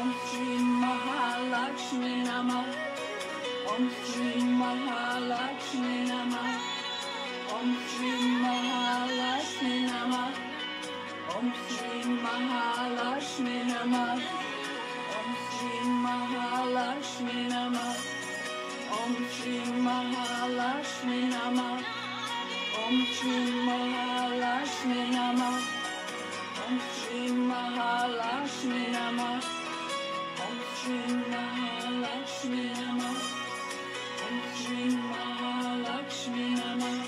Om Shri Mahalakshmi Namah. Om Shri Mahalakshmi Namah. Om Shri Mahalakshmi Namah. Om Shri Mahalakshmi Namah. Om Shri Mahalakshmi Namah. Om Shri Mahalakshmi Namah. Om Shri Mahalakshmi Namah. Om Shri Mahalakshmi Namah. Om Shri Mahalakshmi Namah. Om Shri Mahalakshmi Namah.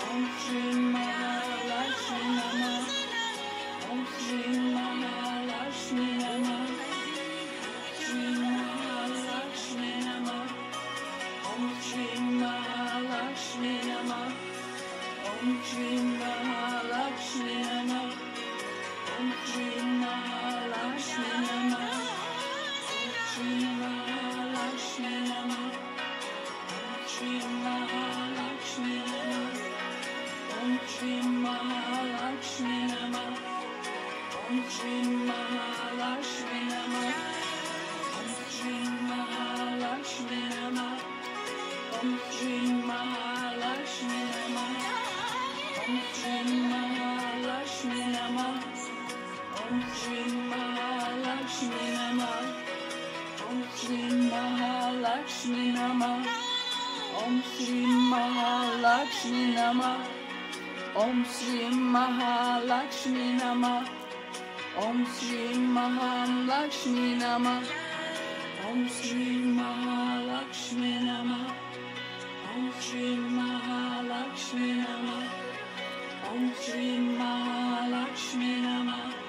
Om Shri Mahalakshmi Namah. Om Shri Mahalakshmi Namah. Shri Mahalakshmi Namah. Om Shri Mahalakshmi Namah. Om Shri Mahalakshmi Namah. Om Shri Mahalakshmi Namah. Om Shri Mahalakshmi Namah. Om Shri Mahalakshmi Namah. Om Shri Mahalakshmi Namah. Om Shri Mahalakshmi Namah. Om Shri Mahalakshmi Namah. Om Shri Mahalakshmi Namah. Om Shri Mahalakshmi Namah. Om Shri Mahalakshmi Namah. Om Shri Mahalakshmi Namah. Om Shri Mahalakshmi Namah. Om Shri Mahalakshmi Namah. Om Shri Mahalakshmi Namah. Om Shri Mahalakshmi Namah. Om Shri Mahalakshmi Namah. Om Shri Mahalakshmi Namah.